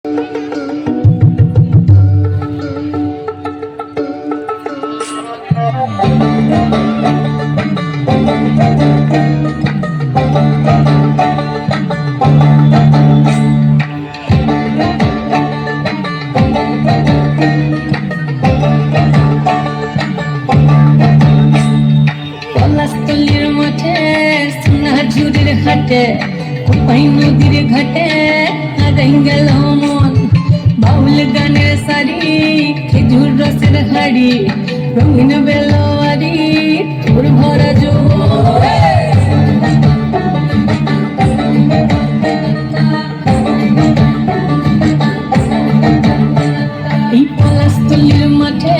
পলাশতলির মাঠে সোনাঝুরির হাটে কোপাই নদীর ঘাটে হারাই গেল মন। বাউল গানের শাড়ি, খেজুর রসের হাড়ি, রঙিন বেলোয়ারি, তোর ভরা যৌবন। এই পলাশতলির মাঠে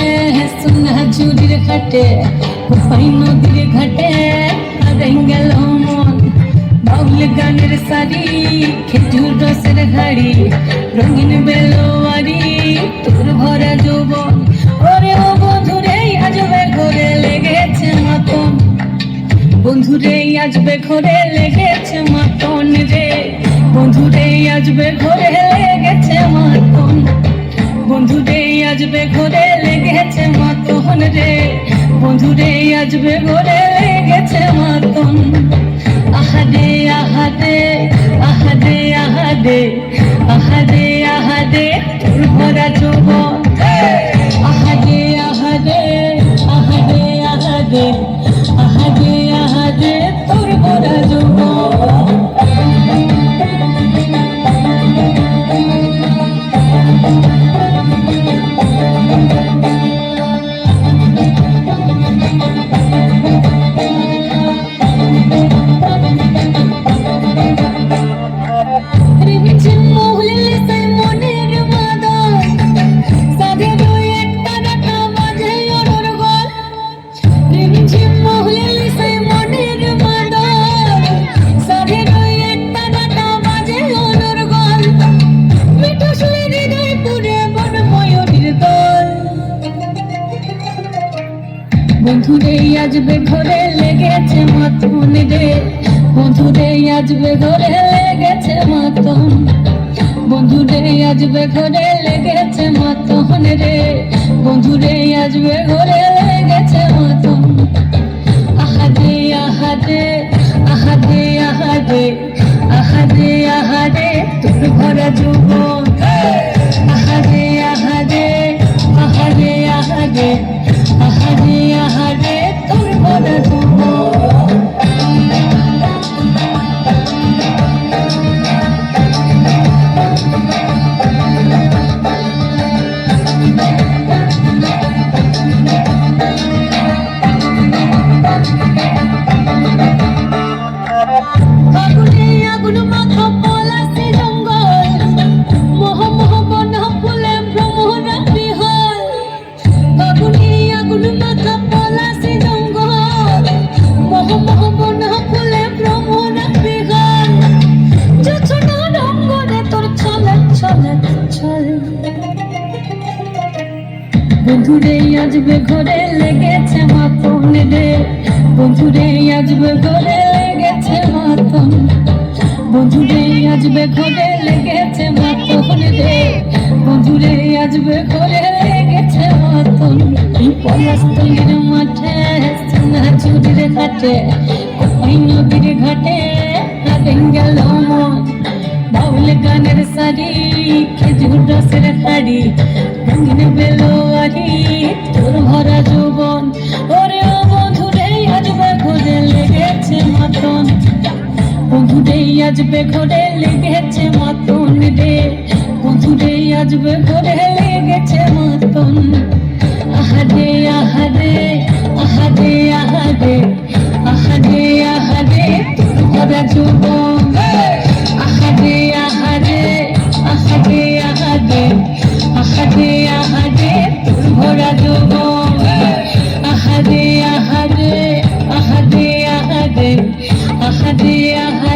সোনাঝুরির হাটে কোপাই নদীর ঘাটে হারাই গেল মন। বাউল গানের শাড়ি, খেজুর রসের হাড়ি, রঙিন বেলোয়ারি, তোর ভরা যৌবন। ওরে ও বন্ধুরে আজবে ঘরে লেগেছে মাতন, বন্ধুরে আজবে ঘরে লেগেছে মাতন রে, বন্ধুরে আজবে ঘরে লেগেছে মাতন, বন্ধুরে আজবে ঘরে লেগেছে মাতন রে, বন্ধুরে আজবে ঘরে লেগেছে মাতন। আহাদে আহাদে আহাদে আহাদে আহাদে আহাদে তোর ভরা যৌবন। আহাদে আহাদে আহাদে আহাদে আহাদে আহাদে তোর ভরা যৌবন। বন্ধুরে আজবে ঘরে লেগেছে মাতন রে, বন্ধুরে আজবে ঘরে লেগেছে মাতন, বন্ধুরে আজবে ঘরে লেগেছে মাতন রে, বন্ধুরে আজবে ঘরে লেগেছে মাতন। আহাদে আহাদে আহাদে আহাদে আহাদে আহাদে তোর ভরা যৌবন। আহাদে আহাদে আহাদে আহাদে আহাদে আহাদে তোর ভরা যৌবন। আগুনে আগুন মাখা পলাশি জঙ্গল, মোহ মোহ বন ফুলে ভ্রমরা বিহল। আগুনে আগুন মাখা পলাশি জঙ্গল, মোহ মোহ বন ফুলে ভ্রমরা বিহল। জোছনা রঙ্গনে তোর ছলে ছলে ছলে, বন্ধুরে আজবে ঘরে লেগেছে মাতন রে, বন্ধুরে আজবে ঘরে লেগেছে মাতন, বন্ধুরে আজবে ঘরে লেগেছে মাতন রে, বন্ধুরে আজবে ঘরে লেগেছে মাতন। এই পলাশতলির মাঠে সোনাঝুরির ঘাটে কোপাই নদীর ঘাটে হারাই গেল মন। বাউল গানের শাড়ি, খেজুর রসের হাড়ি, রঙিন বেলোয়ারি, তোর ভরা যৌবন। ওরে ও বন্ধুরে আজবে ঘরে লেগেছে মাতন, বন্ধুরে আজবে ঘরে লেগেছে মাতন রে, বন্ধুরে আজবে ঘরে লেগেছে মাতন। আহাদে আহাদে আহাদে আহাদে আহাদে আহাদে তোর ভরা যৌবন। আহাদে আহাদে আহাদে আহাদে আহাদে আহাদে তোর ভরা যৌবন। আহাদে আহাদে আহাদে আহাদে আহাদে আহাদে